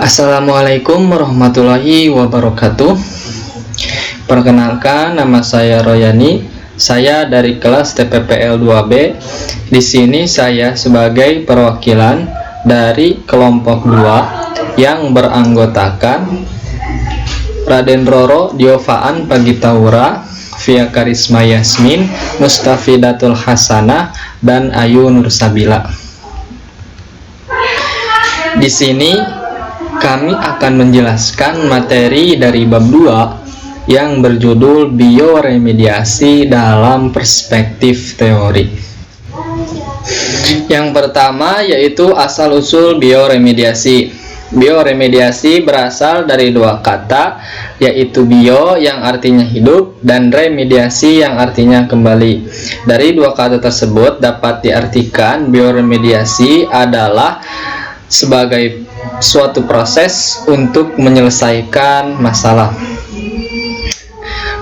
Assalamualaikum warahmatullahi wabarakatuh. Perkenalkan, nama saya Royani. Saya dari kelas TPPL 2B. Di sini saya sebagai perwakilan dari kelompok 2 yang beranggotakan Raden Roro Diovaan Pagitaura, Via Karisma Yasmin, Mustafidatul Hasanah, dan Ayu Nursabila. Di sini kami akan menjelaskan materi dari bab 2 yang berjudul bioremediasi dalam perspektif teori. Yang pertama yaitu asal-usul bioremediasi. Bioremediasi berasal dari dua kata, yaitu bio yang artinya hidup dan remediasi yang artinya kembali. Dari dua kata tersebut dapat diartikan bioremediasi adalah sebagai suatu proses untuk menyelesaikan masalah.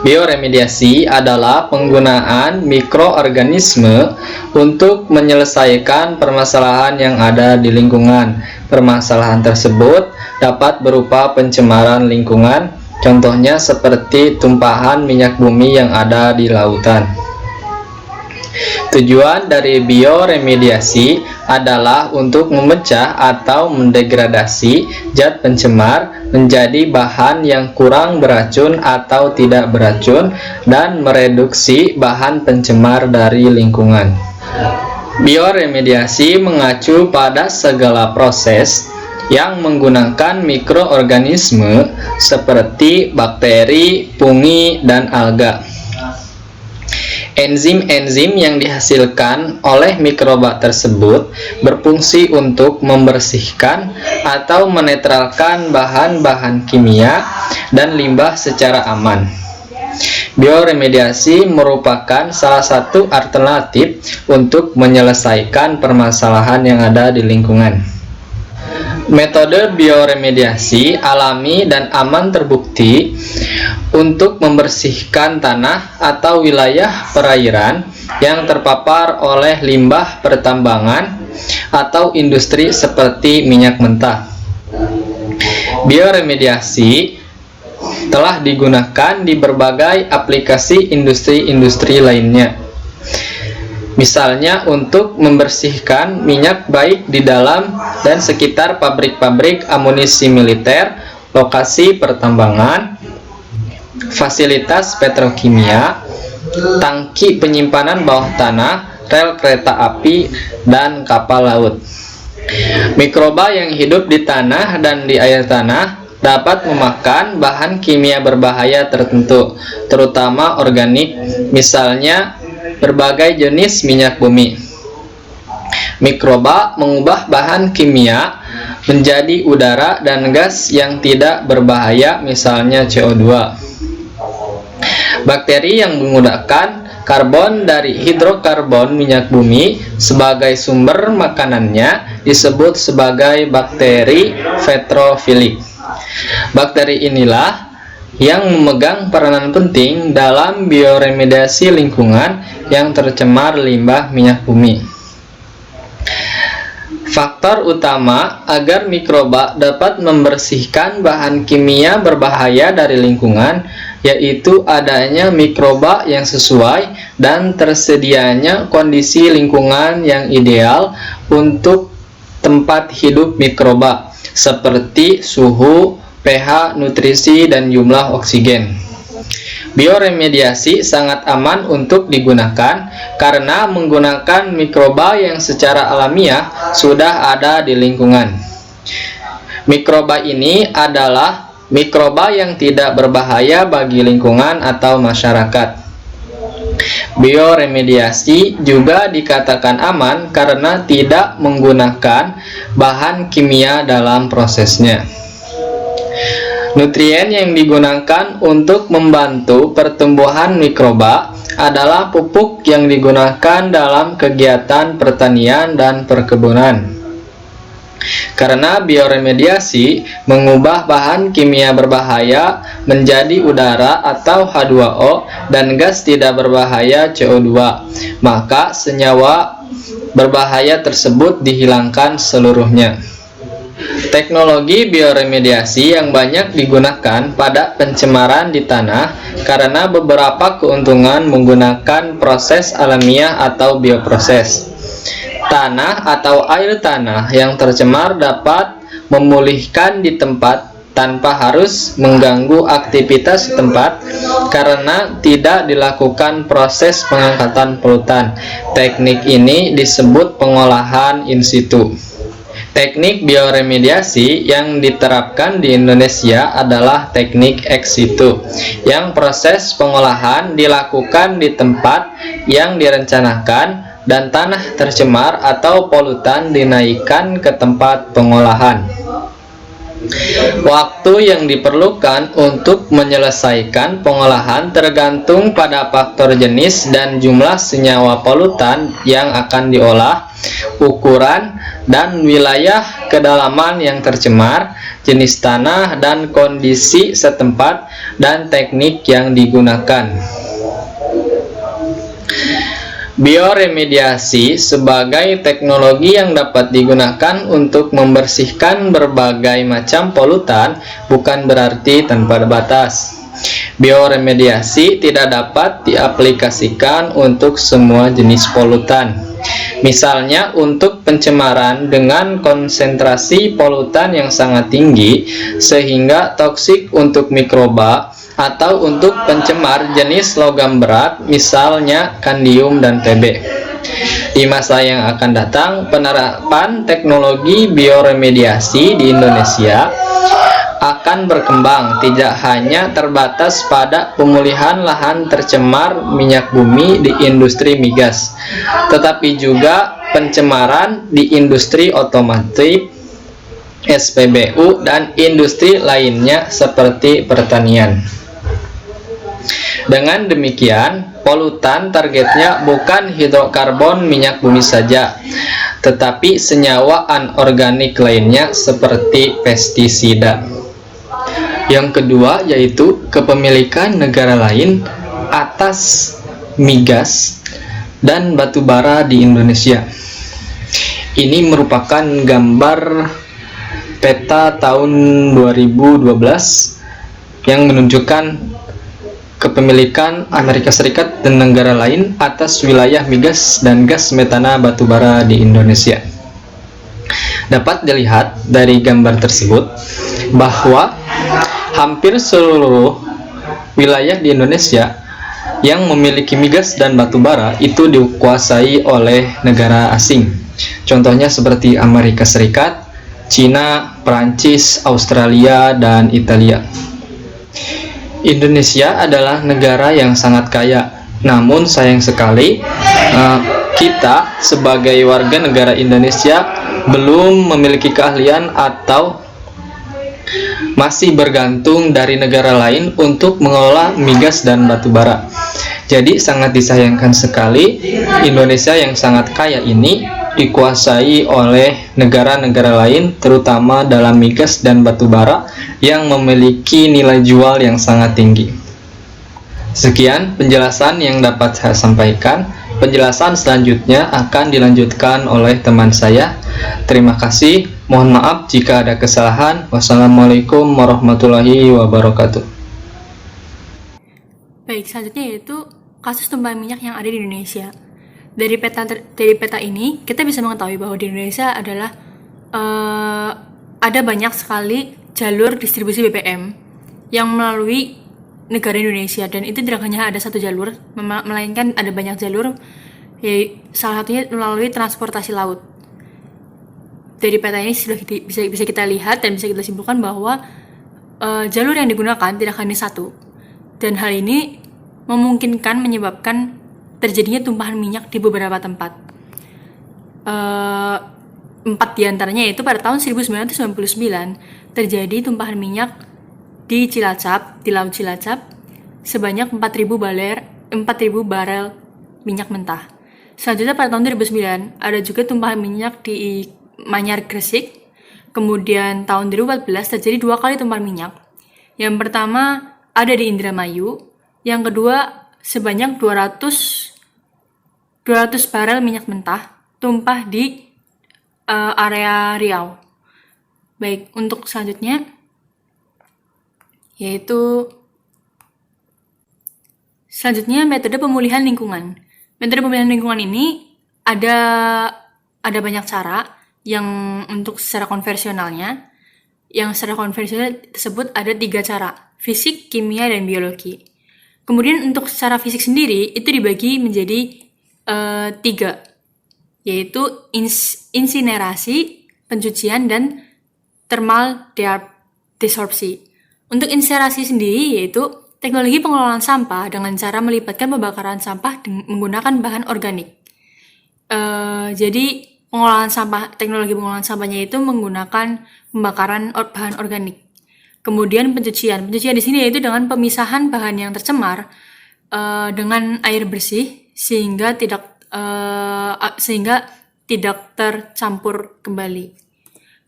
Bioremediasi adalah penggunaan mikroorganisme untuk menyelesaikan permasalahan yang ada di lingkungan. Permasalahan tersebut dapat berupa pencemaran lingkungan, contohnya seperti tumpahan minyak bumi yang ada di lautan. Tujuan dari bioremediasi adalah untuk memecah atau mendegradasi zat pencemar menjadi bahan yang kurang beracun atau tidak beracun dan mereduksi bahan pencemar dari lingkungan. Bioremediasi mengacu pada segala proses yang menggunakan mikroorganisme seperti bakteri, fungi, dan alga. Enzim-enzim yang dihasilkan oleh mikroba tersebut berfungsi untuk membersihkan atau menetralkan bahan-bahan kimia dan limbah secara aman. Bioremediasi merupakan salah satu alternatif untuk menyelesaikan permasalahan yang ada di lingkungan. Metode bioremediasi alami dan aman terbukti untuk membersihkan tanah atau wilayah perairan yang terpapar oleh limbah pertambangan atau industri seperti minyak mentah. Bioremediasi telah digunakan di berbagai aplikasi industri-industri lainnya. Misalnya untuk membersihkan minyak baik di dalam dan sekitar pabrik-pabrik amunisi militer, lokasi pertambangan, fasilitas petrokimia, tangki penyimpanan bawah tanah, rel kereta api, dan kapal laut. Mikroba yang hidup di tanah dan di air tanah dapat memakan bahan kimia berbahaya tertentu, terutama organik, misalnya berbagai jenis minyak bumi. Mikroba mengubah bahan kimia menjadi udara dan gas yang tidak berbahaya, misalnya CO2. Bakteri yang menggunakan karbon dari hidrokarbon minyak bumi sebagai sumber makanannya disebut sebagai bakteri petrofilik. Bakteri inilah yang memegang peranan penting dalam bioremediasi lingkungan yang tercemar limbah minyak bumi. Faktor utama agar mikroba dapat membersihkan bahan kimia berbahaya dari lingkungan yaitu adanya mikroba yang sesuai dan tersedianya kondisi lingkungan yang ideal untuk tempat hidup mikroba seperti suhu, pH, nutrisi, dan jumlah oksigen. Bioremediasi sangat aman untuk digunakan karena menggunakan mikroba yang secara alamiah sudah ada di lingkungan. Mikroba ini adalah mikroba yang tidak berbahaya bagi lingkungan atau masyarakat. Bioremediasi juga dikatakan aman karena tidak menggunakan bahan kimia dalam prosesnya. Nutrien yang digunakan untuk membantu pertumbuhan mikroba adalah pupuk yang digunakan dalam kegiatan pertanian dan perkebunan. Karena bioremediasi mengubah bahan kimia berbahaya menjadi udara atau H2O dan gas tidak berbahaya CO2, maka senyawa berbahaya tersebut dihilangkan seluruhnya. Teknologi bioremediasi yang banyak digunakan pada pencemaran di tanah karena beberapa keuntungan menggunakan proses alamiah atau bioproses. Tanah atau air tanah yang tercemar dapat memulihkan di tempat tanpa harus mengganggu aktivitas setempat karena tidak dilakukan proses pengangkatan polutan. Teknik ini disebut pengolahan in situ. Teknik bioremediasi yang diterapkan di Indonesia adalah teknik ex situ, yang proses pengolahan dilakukan di tempat yang direncanakan dan tanah tercemar atau polutan dinaikkan ke tempat pengolahan. Waktu yang diperlukan untuk menyelesaikan pengolahan tergantung pada faktor jenis dan jumlah senyawa polutan yang akan diolah, ukuran dan wilayah kedalaman yang tercemar, jenis tanah dan kondisi setempat, dan teknik yang digunakan. Bioremediasi sebagai teknologi yang dapat digunakan untuk membersihkan berbagai macam polutan bukan berarti tanpa batas. Bioremediasi tidak dapat diaplikasikan untuk semua jenis polutan. Misalnya untuk pencemaran dengan konsentrasi polutan yang sangat tinggi sehingga toksik untuk mikroba, atau untuk pencemar jenis logam berat misalnya kandium dan Tb. Di masa yang akan datang, penerapan teknologi bioremediasi di Indonesia akan berkembang, tidak hanya terbatas pada pemulihan lahan tercemar minyak bumi di industri migas, tetapi juga pencemaran di industri otomotif, SPBU, dan industri lainnya seperti pertanian. Dengan demikian, polutan targetnya bukan hidrokarbon minyak bumi saja, tetapi senyawa anorganik lainnya seperti pestisida. Yang kedua yaitu kepemilikan negara lain atas migas dan batu bara di Indonesia. Ini merupakan gambar peta tahun 2012 yang menunjukkan kepemilikan Amerika Serikat dan negara lain atas wilayah migas dan gas metana batubara di Indonesia. Dapat dilihat dari gambar tersebut bahwa hampir seluruh wilayah di Indonesia yang memiliki migas dan batubara itu dikuasai oleh negara asing. Contohnya seperti Amerika Serikat, Cina, Prancis, Australia, dan Italia. Indonesia adalah negara yang sangat kaya, namun sayang sekali kita sebagai warga negara Indonesia belum memiliki keahlian atau masih bergantung dari negara lain untuk mengelola migas dan batu bara. Jadi sangat disayangkan sekali Indonesia yang sangat kaya ini dikuasai oleh negara-negara lain, terutama dalam migas dan batu bara yang memiliki nilai jual yang sangat tinggi. Sekian penjelasan yang dapat saya sampaikan. Penjelasan selanjutnya akan dilanjutkan oleh teman saya. Terima kasih. Mohon maaf jika ada kesalahan. Wassalamualaikum warahmatullahi wabarakatuh. Baik, selanjutnya yaitu kasus tumpahan minyak yang ada di Indonesia. Dari peta ini, kita bisa mengetahui bahwa di Indonesia adalah ada banyak sekali jalur distribusi BBM yang melalui negara Indonesia, dan itu tidak hanya ada satu jalur, melainkan ada banyak jalur, salah satunya melalui transportasi laut. Dari peta ini sudah bisa kita lihat dan bisa kita simpulkan bahwa jalur yang digunakan tidak hanya satu, dan hal ini menyebabkan terjadinya tumpahan minyak di beberapa tempat. 4 diantaranya yaitu pada tahun 1999 terjadi tumpahan minyak di Cilacap, di Laut Cilacap, sebanyak 4.000 barel minyak mentah. Selanjutnya pada tahun 2009 ada juga tumpahan minyak di Manyar Gresik. Kemudian tahun 2014 terjadi 2 kali tumpahan minyak. Yang pertama ada di Indramayu, yang kedua sebanyak 200 barel minyak mentah tumpah di area Riau. Baik, untuk selanjutnya yaitu metode pemulihan lingkungan. Metode pemulihan lingkungan ini ada banyak cara. Yang untuk secara konvensionalnya, yang secara konvensional tersebut ada 3 cara: fisik, kimia, dan biologi. Kemudian untuk secara fisik sendiri itu dibagi menjadi 3, yaitu insinerasi, pencucian, dan thermal desorpsi. Untuk insinerasi sendiri yaitu teknologi pengelolaan sampah dengan cara melibatkan pembakaran sampah menggunakan bahan organik. Jadi teknologi pengolahan sampahnya itu menggunakan pembakaran bahan organik. Kemudian pencucian di sini yaitu dengan pemisahan bahan yang tercemar dengan air bersih sehingga tidak tercampur kembali.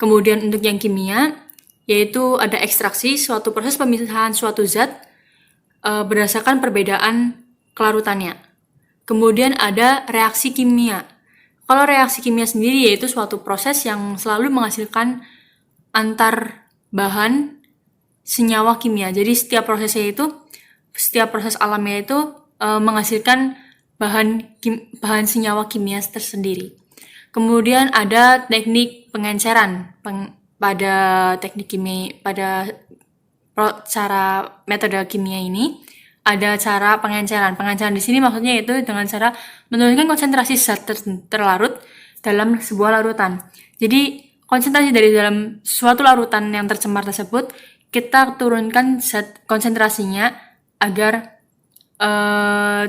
Kemudian untuk yang kimia yaitu ada ekstraksi, suatu proses pemisahan suatu zat berdasarkan perbedaan kelarutannya. Kemudian ada reaksi kimia. Kalau reaksi kimia sendiri yaitu suatu proses yang selalu menghasilkan antar bahan senyawa kimia. Jadi setiap proses alamnya itu menghasilkan bahan senyawa kimia tersendiri. Kemudian ada teknik pengenceran. Pada cara metode kimia ini ada cara pengenceran. Pengenceran di sini maksudnya itu dengan cara menurunkan konsentrasi zat terlarut dalam sebuah larutan. Jadi konsentrasi dari dalam suatu larutan yang tercemar tersebut kita turunkan zat konsentrasinya agar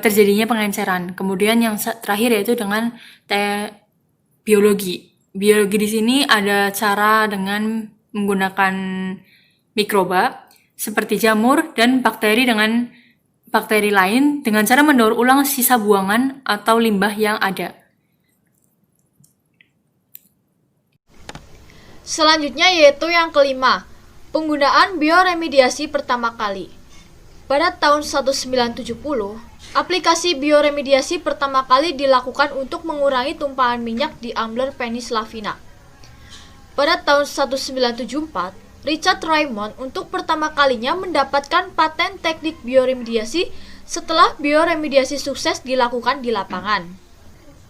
terjadinya pengenceran. Kemudian yang terakhir yaitu dengan biologi. Biologi di sini ada cara dengan menggunakan mikroba seperti jamur dan bakteri lain dengan cara mendaur ulang sisa buangan atau limbah yang ada. Selanjutnya yaitu yang kelima, penggunaan bioremediasi pertama kali. Pada tahun 1970, aplikasi bioremediasi pertama kali dilakukan untuk mengurangi tumpahan minyak di Ambler Penislavina. Pada tahun 1974, Richard Raymond untuk pertama kalinya mendapatkan paten teknik bioremediasi setelah bioremediasi sukses dilakukan di lapangan.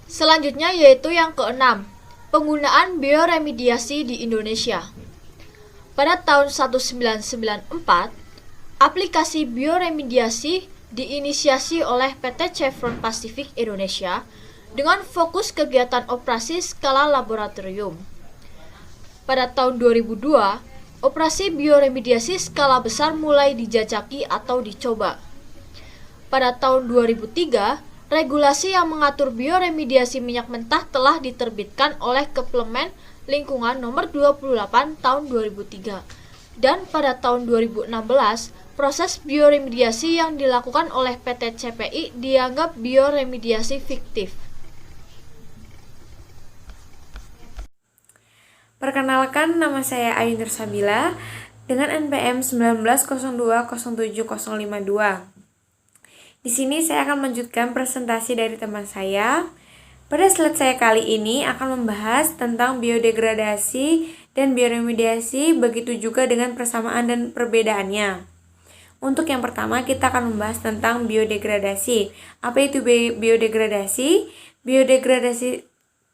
Selanjutnya yaitu yang keenam, penggunaan bioremediasi di Indonesia. Pada tahun 1994, aplikasi bioremediasi diinisiasi oleh PT Chevron Pacific Indonesia dengan fokus kegiatan operasi skala laboratorium. Pada tahun 2002, operasi bioremediasi skala besar mulai dijajaki atau dicoba. Pada tahun 2003, regulasi yang mengatur bioremediasi minyak mentah telah diterbitkan oleh Keplemen Lingkungan Nomor 28 Tahun 2003. Dan pada tahun 2016, proses bioremediasi yang dilakukan oleh PT CPI dianggap bioremediasi fiktif. Perkenalkan, nama saya Ayu Nursabila dengan NPM 1902070052. Di sini saya akan melanjutkan presentasi dari teman saya. Pada slide saya kali ini akan membahas tentang biodegradasi dan bioremediasi, begitu juga dengan persamaan dan perbedaannya. Untuk yang pertama kita akan membahas tentang biodegradasi. Apa itu biodegradasi? Biodegradasi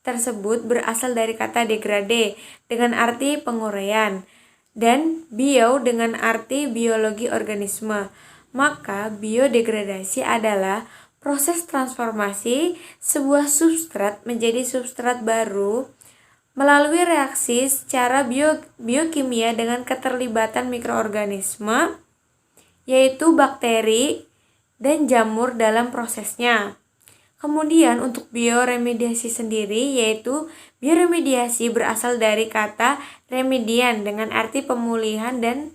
tersebut berasal dari kata degrade dengan arti penguraian dan bio dengan arti biologi organisme. Maka biodegradasi adalah proses transformasi sebuah substrat menjadi substrat baru melalui reaksi secara biokimia dengan keterlibatan mikroorganisme, yaitu bakteri dan jamur dalam prosesnya. Kemudian untuk bioremediasi sendiri, yaitu bioremediasi berasal dari kata remedian dengan arti pemulihan dan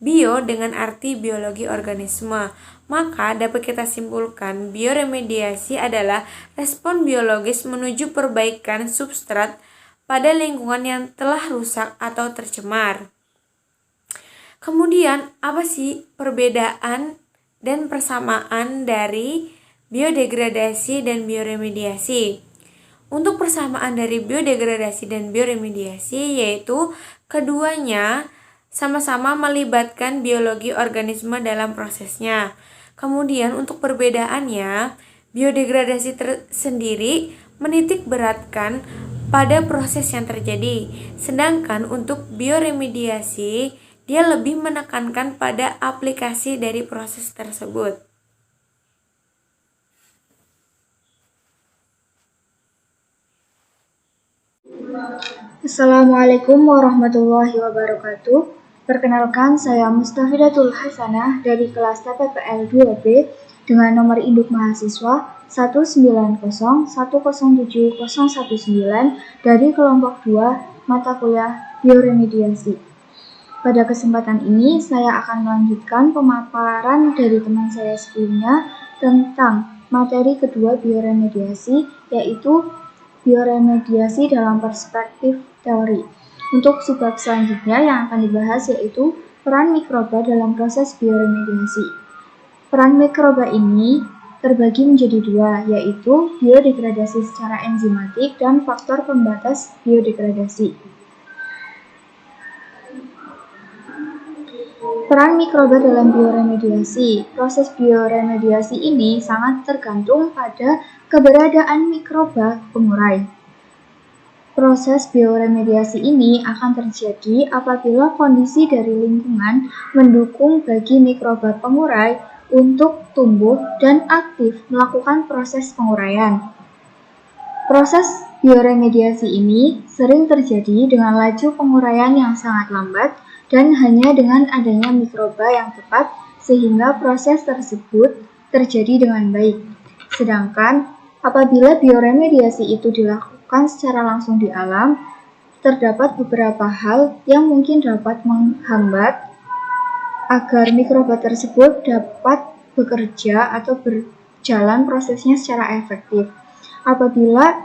bio dengan arti biologi organisme. Maka dapat kita simpulkan bioremediasi adalah respon biologis menuju perbaikan substrat pada lingkungan yang telah rusak atau tercemar. Kemudian apa sih perbedaan dan persamaan dari biodegradasi dan bioremediasi? Untuk persamaan dari biodegradasi dan bioremediasi yaitu keduanya sama-sama melibatkan biologi organisme dalam prosesnya. Kemudian untuk perbedaannya, biodegradasi sendiri menitik beratkan pada proses yang terjadi, sedangkan untuk bioremediasi dia lebih menekankan pada aplikasi dari proses tersebut. Assalamualaikum warahmatullahi wabarakatuh. Perkenalkan, saya Mustafidatul Hasanah dari kelas TPPL 2B dengan nomor induk mahasiswa 190107019 dari kelompok 2 mata kuliah bioremediasi. Pada kesempatan ini, saya akan melanjutkan pemaparan dari teman saya sebelumnya tentang materi kedua bioremediasi, yaitu bioremediasi dalam perspektif teori. Untuk subbab selanjutnya yang akan dibahas yaitu peran mikroba dalam proses bioremediasi. Peran mikroba ini terbagi menjadi dua, yaitu biodegradasi secara enzimatik dan faktor pembatas biodegradasi. Peran mikroba dalam bioremediasi. Proses bioremediasi ini sangat tergantung pada keberadaan mikroba pengurai. Proses bioremediasi ini akan terjadi apabila kondisi dari lingkungan mendukung bagi mikroba pengurai untuk tumbuh dan aktif melakukan proses penguraian. Proses bioremediasi ini sering terjadi dengan laju penguraian yang sangat lambat dan hanya dengan adanya mikroba yang tepat sehingga proses tersebut terjadi dengan baik. Sedangkan apabila bioremediasi itu dilakukan secara langsung di alam, terdapat beberapa hal yang mungkin dapat menghambat agar mikroba tersebut dapat bekerja atau berjalan prosesnya secara efektif. Apabila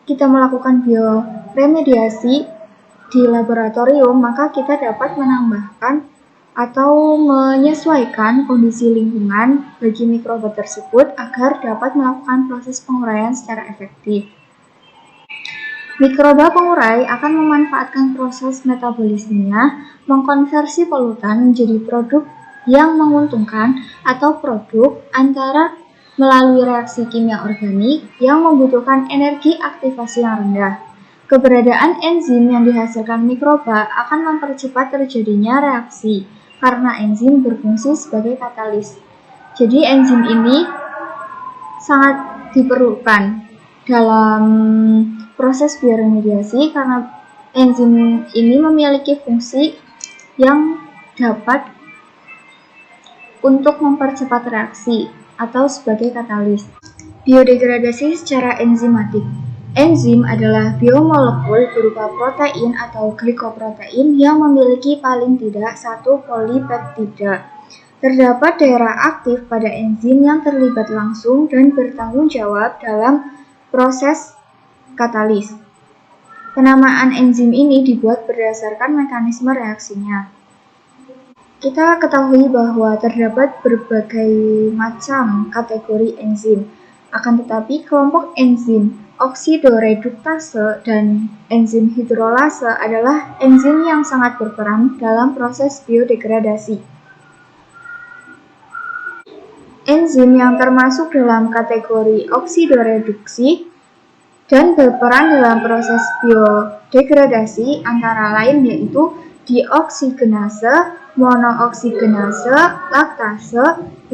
kita melakukan bioremediasi di laboratorium, maka kita dapat menambahkan atau menyesuaikan kondisi lingkungan bagi mikroba tersebut agar dapat melakukan proses penguraian secara efektif. Mikroba pengurai akan memanfaatkan proses metabolismenya mengkonversi polutan menjadi produk yang menguntungkan atau produk antara melalui reaksi kimia organik yang membutuhkan energi aktivasi yang rendah. Keberadaan enzim yang dihasilkan mikroba akan mempercepat terjadinya reaksi karena enzim berfungsi sebagai katalis. Jadi enzim ini sangat diperlukan dalam proses bioremediasi karena enzim ini memiliki fungsi yang dapat untuk mempercepat reaksi atau sebagai katalis. Biodegradasi secara enzimatik. Enzim adalah biomolekul berupa protein atau glikoprotein yang memiliki paling tidak satu polipeptida. Terdapat daerah aktif pada enzim yang terlibat langsung dan bertanggung jawab dalam proses katalis. Penamaan enzim ini dibuat berdasarkan mekanisme reaksinya. Kita ketahui bahwa terdapat berbagai macam kategori enzim. Akan tetapi kelompok enzim oksidoreduktase dan enzim hidrolase adalah enzim yang sangat berperan dalam proses biodegradasi. Enzim yang termasuk dalam kategori oksidoreduksi dan berperan dalam proses biodegradasi antara lain yaitu dioksigenase, monooksigenase, laktase,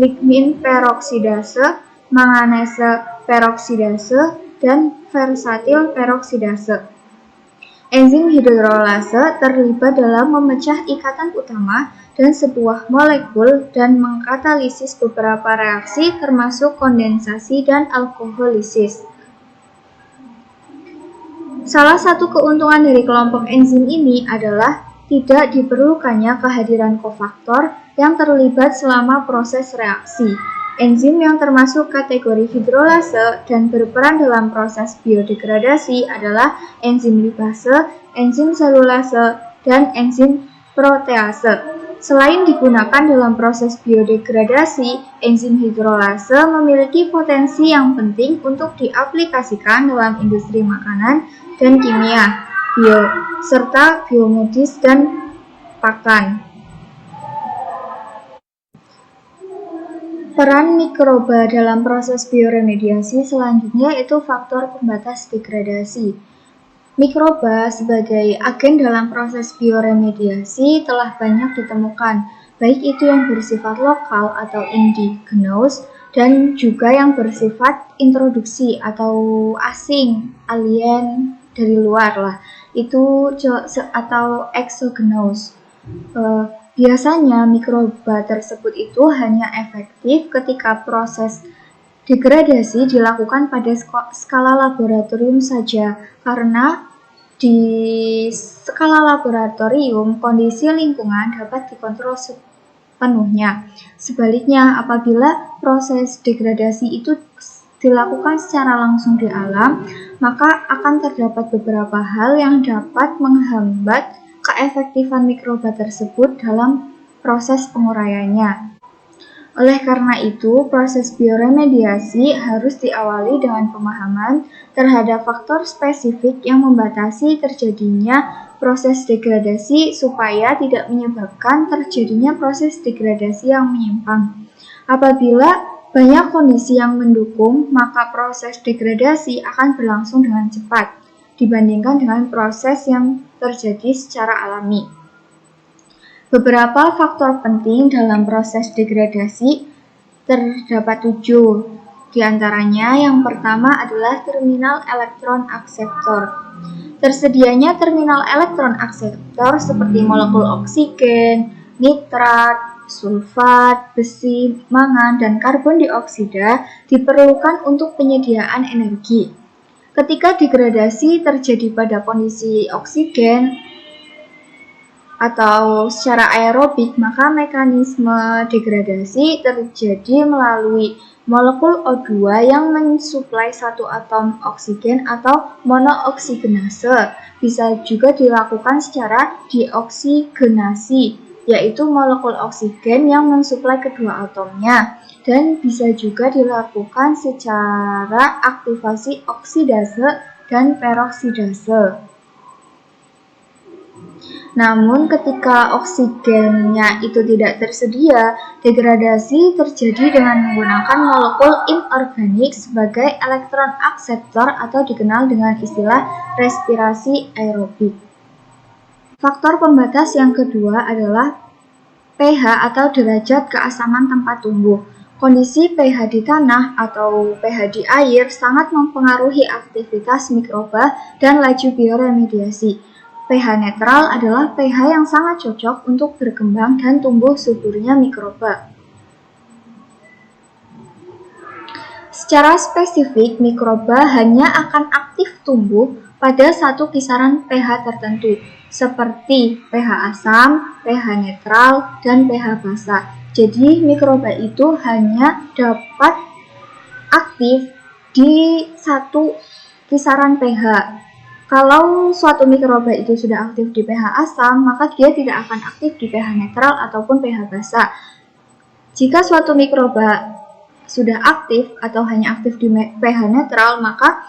lignin peroksidase, manganese peroksidase, dan versatil peroksidase. Enzim hidrolase terlibat dalam memecah ikatan utama dan sebuah molekul dan mengkatalisis beberapa reaksi termasuk kondensasi dan alkoholisis. Salah satu keuntungan dari kelompok enzim ini adalah tidak diperlukannya kehadiran kofaktor yang terlibat selama proses reaksi. Enzim yang termasuk kategori hidrolase dan berperan dalam proses biodegradasi adalah enzim lipase, enzim selulase, dan enzim protease. Selain digunakan dalam proses biodegradasi, enzim hidrolase memiliki potensi yang penting untuk diaplikasikan dalam industri makanan dan kimia, serta biomedis dan pakan. Peran mikroba dalam proses bioremediasi selanjutnya yaitu faktor pembatas degradasi. Mikroba sebagai agen dalam proses bioremediasi telah banyak ditemukan, baik itu yang bersifat lokal atau indigenous dan juga yang bersifat introduksi atau asing, alien dari luar lah, itu atau exogenous. Biasanya mikroba tersebut itu hanya efektif ketika proses degradasi dilakukan pada skala laboratorium saja, karena di skala laboratorium kondisi lingkungan dapat dikontrol sepenuhnya. Sebaliknya, apabila proses degradasi itu dilakukan secara langsung di alam, maka akan terdapat beberapa hal yang dapat menghambat keefektifan mikroba tersebut dalam proses penguraiannya. Oleh karena itu, proses bioremediasi harus diawali dengan pemahaman terhadap faktor spesifik yang membatasi terjadinya proses degradasi supaya tidak menyebabkan terjadinya proses degradasi yang menyimpang. Apabila banyak kondisi yang mendukung, maka proses degradasi akan berlangsung dengan cepat dibandingkan dengan proses yang terjadi secara alami. Beberapa faktor penting dalam proses degradasi terdapat 7. Di antaranya yang pertama adalah terminal elektron akseptor. Tersedianya terminal elektron akseptor seperti molekul oksigen, nitrat, sulfat, besi, mangan, dan karbon dioksida diperlukan untuk penyediaan energi. Ketika degradasi terjadi pada kondisi oksigen atau secara aerobik, maka mekanisme degradasi terjadi melalui molekul O2 yang mensuplai satu atom oksigen atau monooksigenase. Bisa juga dilakukan secara dioksigenasi, yaitu molekul oksigen yang mensuplai kedua atomnya. Dan bisa juga dilakukan secara aktivasi oksidase dan peroksidase. Namun ketika oksigennya itu tidak tersedia, degradasi terjadi dengan menggunakan molekul inorganik sebagai elektron akseptor atau dikenal dengan istilah respirasi aerobik. Faktor pembatas yang kedua adalah pH atau derajat keasaman tempat tumbuh. Kondisi pH di tanah atau pH di air sangat mempengaruhi aktivitas mikroba dan laju bioremediasi. pH netral adalah pH yang sangat cocok untuk berkembang dan tumbuh suburnya mikroba. Secara spesifik, mikroba hanya akan aktif tumbuh pada satu kisaran pH tertentu, seperti pH asam, pH netral, dan pH basa. Jadi, mikroba itu hanya dapat aktif di satu kisaran pH. Kalau suatu mikroba itu sudah aktif di pH asam, maka dia tidak akan aktif di pH netral ataupun pH basa. Jika suatu mikroba sudah aktif atau hanya aktif di pH netral, maka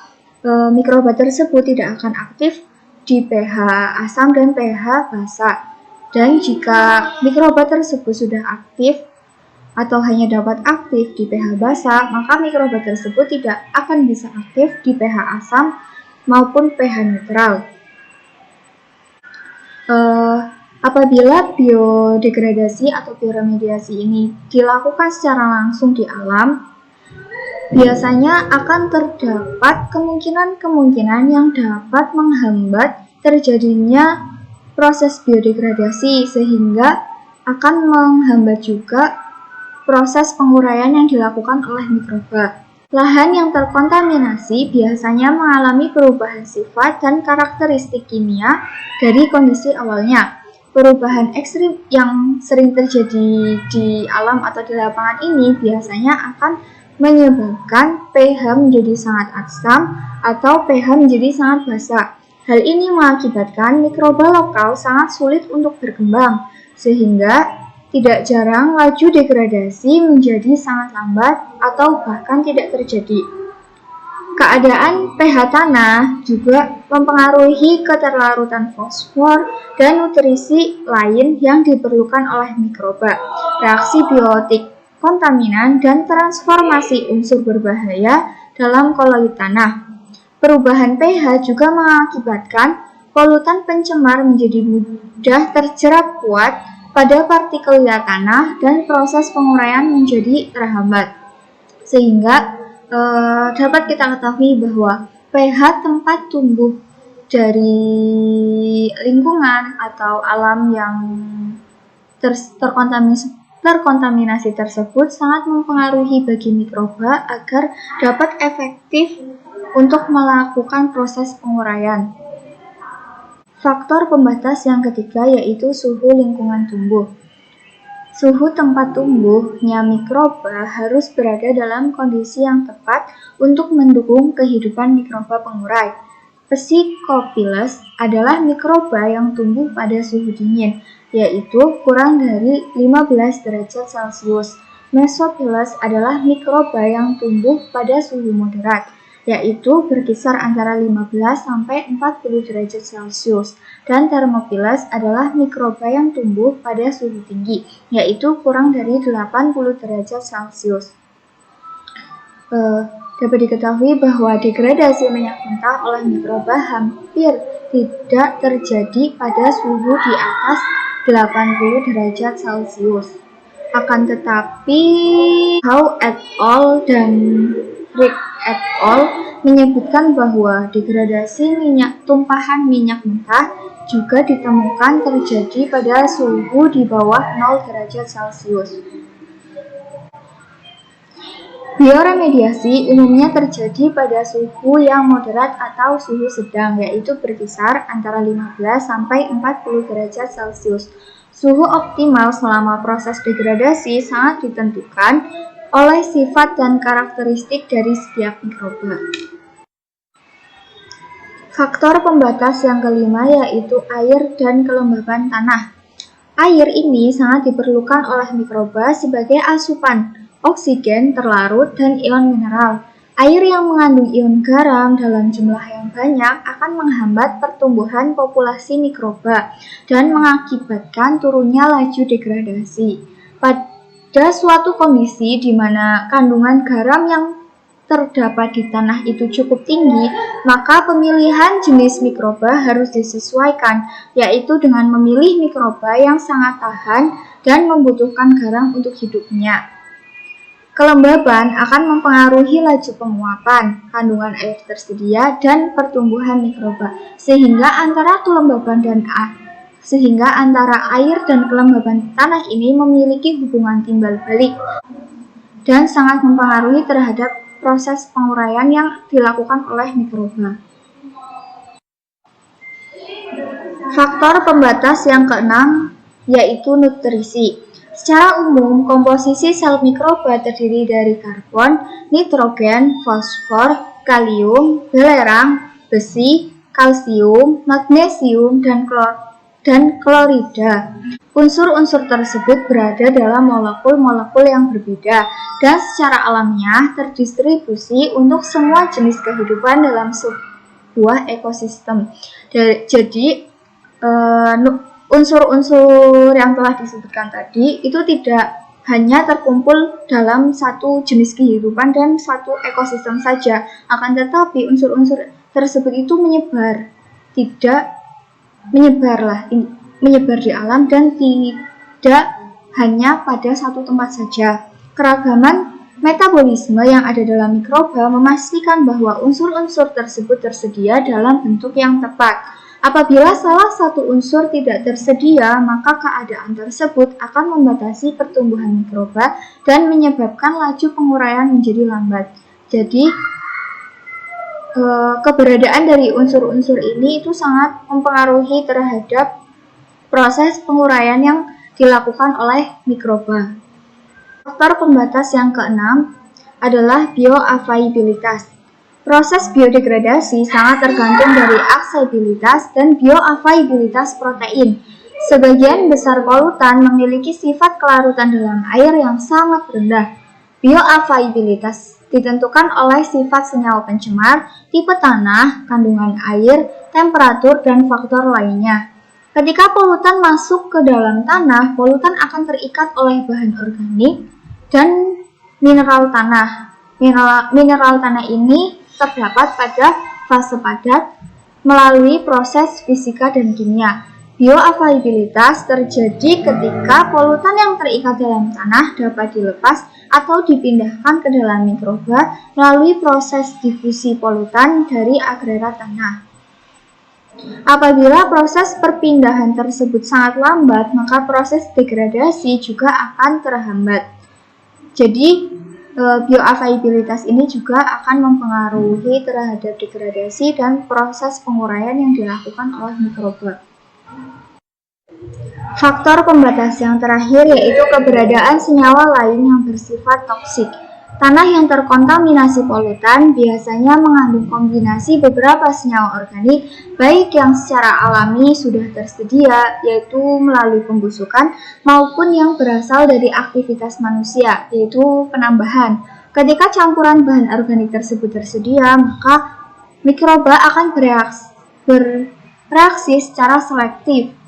mikroba tersebut tidak akan aktif di pH asam dan pH basa. Dan jika mikroba tersebut sudah aktif atau hanya dapat aktif di pH basa, maka mikroba tersebut tidak akan bisa aktif di pH asam maupun pH netral. Apabila biodegradasi atau bioremediasi ini dilakukan secara langsung di alam, biasanya akan terdapat kemungkinan-kemungkinan yang dapat menghambat terjadinya proses biodegradasi, sehingga akan menghambat juga proses penguraian yang dilakukan oleh mikroba. Lahan yang terkontaminasi biasanya mengalami perubahan sifat dan karakteristik kimia dari kondisi awalnya. Perubahan ekstrim yang sering terjadi di alam atau di lapangan ini biasanya akan menyebabkan pH menjadi sangat asam atau pH menjadi sangat basa. Hal ini mengakibatkan mikroba lokal sangat sulit untuk berkembang, sehingga tidak jarang laju degradasi menjadi sangat lambat atau bahkan tidak terjadi. Keadaan pH tanah juga mempengaruhi keterlarutan fosfor dan nutrisi lain yang diperlukan oleh mikroba, reaksi biotik, kontaminan, dan transformasi unsur berbahaya dalam koloid tanah. Perubahan pH juga mengakibatkan polutan pencemar menjadi mudah terjerap kuat pada partikelia tanah dan proses penguraian menjadi terhambat. Sehingga dapat kita ketahui bahwa pH tempat tumbuh dari lingkungan atau alam yang terkontaminasi tersebut sangat mempengaruhi bagi mikroba agar dapat efektif untuk melakukan proses penguraian. Faktor pembatas yang ketiga yaitu suhu lingkungan tumbuh. Suhu tempat tumbuhnya mikroba harus berada dalam kondisi yang tepat untuk mendukung kehidupan mikroba pengurai. Pseudophilus adalah mikroba yang tumbuh pada suhu dingin, yaitu kurang dari 15 derajat Celcius. Mesophilus adalah mikroba yang tumbuh pada suhu moderat, yaitu berkisar antara 15 sampai 40 derajat Celcius. Dan Thermophilus adalah mikroba yang tumbuh pada suhu tinggi, yaitu kurang dari 80 derajat Celcius. Dapat diketahui bahwa degradasi minyak mentah oleh mikroba hampir tidak terjadi pada suhu di atas 80 derajat Celcius. Akan tetapi, Howe et al. Dan Rick et al. Menyebutkan bahwa degradasi tumpahan minyak mentah juga ditemukan terjadi pada suhu di bawah 0 derajat Celcius. Bioremediasi umumnya terjadi pada suhu yang moderat atau suhu sedang, yaitu berkisar antara 15 sampai 40 derajat Celcius. Suhu optimal selama proses degradasi sangat ditentukan oleh sifat dan karakteristik dari setiap mikroba. Faktor pembatas yang kelima yaitu air dan kelembaban tanah. Air ini sangat diperlukan oleh mikroba sebagai asupan oksigen terlarut dan ion mineral. Air yang mengandung ion garam dalam jumlah yang banyak akan menghambat pertumbuhan populasi mikroba dan mengakibatkan turunnya laju degradasi. Pada suatu kondisi di mana kandungan garam yang terdapat di tanah itu cukup tinggi, maka pemilihan jenis mikroba harus disesuaikan, yaitu dengan memilih mikroba yang sangat tahan dan membutuhkan garam untuk hidupnya. Kelembaban akan mempengaruhi laju penguapan, kandungan air tersedia, dan pertumbuhan mikroba, sehingga antara air dan kelembaban tanah ini memiliki hubungan timbal balik dan sangat mempengaruhi terhadap proses penguraian yang dilakukan oleh mikroba. Faktor pembatas yang keenam yaitu nutrisi. Secara umum, komposisi sel mikroba terdiri dari karbon, nitrogen, fosfor, kalium, belerang, besi, kalsium, magnesium, dan klorida. Unsur-unsur tersebut berada dalam molekul-molekul yang berbeda dan secara alamiah terdistribusi untuk semua jenis kehidupan dalam sebuah ekosistem. Jadi, unsur-unsur yang telah disebutkan tadi itu tidak hanya terkumpul dalam satu jenis kehidupan dan satu ekosistem saja, akan tetapi unsur-unsur tersebut itu menyebar di alam dan tidak hanya pada satu tempat saja. Keragaman metabolisme yang ada dalam mikroba memastikan bahwa unsur-unsur tersebut tersedia dalam bentuk yang tepat. Apabila salah satu unsur tidak tersedia, maka keadaan tersebut akan membatasi pertumbuhan mikroba dan menyebabkan laju penguraian menjadi lambat. Jadi, keberadaan dari unsur-unsur ini itu sangat mempengaruhi terhadap proses penguraian yang dilakukan oleh mikroba. Faktor pembatas yang keenam adalah bioavailabilitas. Proses biodegradasi sangat tergantung dari aksesibilitas dan bioavailabilitas protein. Sebagian besar polutan memiliki sifat kelarutan dalam air yang sangat rendah. Bioavailabilitas ditentukan oleh sifat senyawa pencemar, tipe tanah, kandungan air, temperatur, dan faktor lainnya. Ketika polutan masuk ke dalam tanah, polutan akan terikat oleh bahan organik dan mineral tanah. Mineral tanah ini terdapat pada fase padat melalui proses fisika dan kimia. Bioavailabilitas terjadi ketika polutan yang terikat dalam tanah dapat dilepas atau dipindahkan ke dalam mikroba melalui proses difusi polutan dari agregat tanah. Apabila proses perpindahan tersebut sangat lambat, maka proses degradasi juga akan terhambat. Jadi, bioavailabilitas ini juga akan mempengaruhi terhadap degradasi dan proses penguraian yang dilakukan oleh mikroba. Faktor pembatas yang terakhir yaitu keberadaan senyawa lain yang bersifat toksik. Tanah yang terkontaminasi polutan biasanya mengandung kombinasi beberapa senyawa organik, baik yang secara alami sudah tersedia, yaitu melalui pembusukan, maupun yang berasal dari aktivitas manusia, yaitu penambahan. Ketika campuran bahan organik tersebut tersedia, maka mikroba akan bereaksi secara selektif.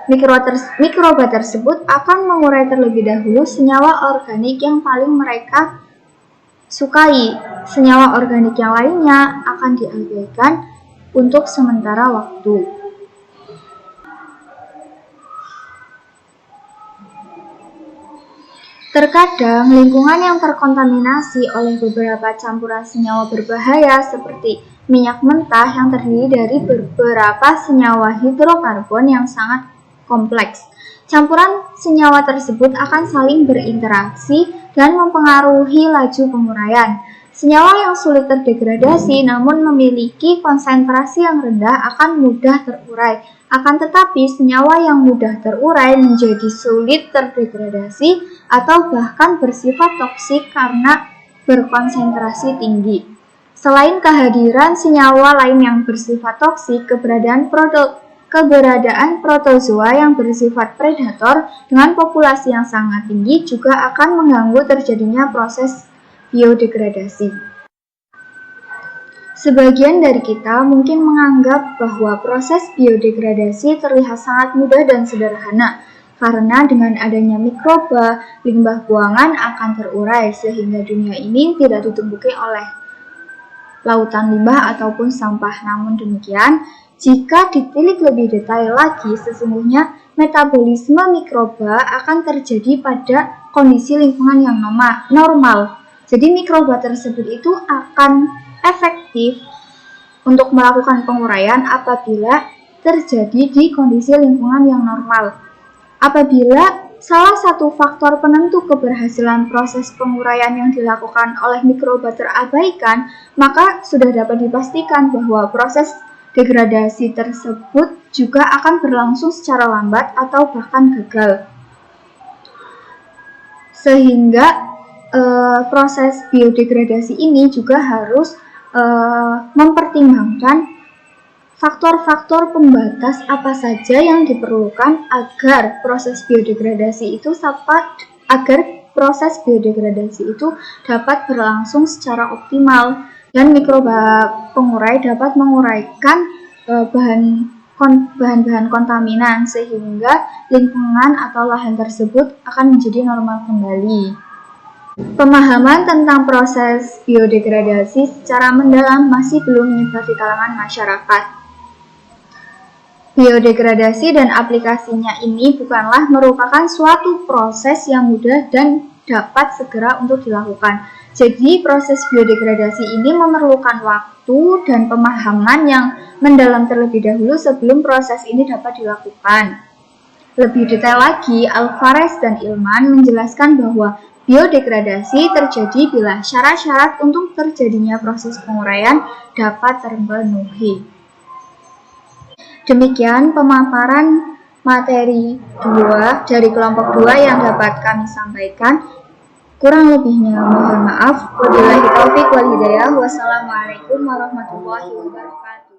Mikroba tersebut akan mengurai terlebih dahulu senyawa organik yang paling mereka sukai. Senyawa organik yang lainnya akan diabaikan untuk sementara waktu. Terkadang lingkungan yang terkontaminasi oleh beberapa campuran senyawa berbahaya seperti minyak mentah yang terdiri dari beberapa senyawa hidrokarbon yang sangat kompleks. Campuran senyawa tersebut akan saling berinteraksi dan mempengaruhi laju penguraian. Senyawa yang sulit terdegradasi namun memiliki konsentrasi yang rendah akan mudah terurai. Akan tetapi, senyawa yang mudah terurai menjadi sulit terdegradasi atau bahkan bersifat toksik karena berkonsentrasi tinggi. Selain kehadiran senyawa lain yang bersifat toksik, keberadaan protozoa yang bersifat predator dengan populasi yang sangat tinggi juga akan mengganggu terjadinya proses biodegradasi. Sebagian dari kita mungkin menganggap bahwa proses biodegradasi terlihat sangat mudah dan sederhana, karena dengan adanya mikroba, limbah buangan akan terurai sehingga dunia ini tidak ditumbuki oleh lautan limbah ataupun sampah. Namun demikian, jika ditilik lebih detail lagi, sesungguhnya metabolisme mikroba akan terjadi pada kondisi lingkungan yang normal. Jadi mikroba tersebut itu akan efektif untuk melakukan penguraian apabila terjadi di kondisi lingkungan yang normal. Apabila salah satu faktor penentu keberhasilan proses penguraian yang dilakukan oleh mikroba terabaikan, maka sudah dapat dipastikan bahwa proses degradasi tersebut juga akan berlangsung secara lambat atau bahkan gagal. Sehingga proses biodegradasi ini juga harus mempertimbangkan faktor-faktor pembatas apa saja yang diperlukan agar proses biodegradasi itu dapat berlangsung secara optimal dan mikroba pengurai dapat menguraikan bahan-bahan kontaminan sehingga lingkungan atau lahan tersebut akan menjadi normal kembali. Pemahaman tentang proses biodegradasi secara mendalam masih belum menyebar di kalangan masyarakat. Biodegradasi dan aplikasinya ini bukanlah merupakan suatu proses yang mudah dan dapat segera untuk dilakukan. Jadi proses biodegradasi ini memerlukan waktu dan pemahaman yang mendalam terlebih dahulu sebelum proses ini dapat dilakukan. Lebih detail lagi, Alvarez dan Ilman menjelaskan bahwa biodegradasi terjadi bila syarat-syarat untuk terjadinya proses penguraian dapat terpenuhi. Demikian pemaparan materi 2 dari kelompok 2 yang dapat kami sampaikan. Kurang lebihnya mohon maaf. Wabillahi taufiq wal hidayah. Wassalamualaikum warahmatullahi wabarakatuh.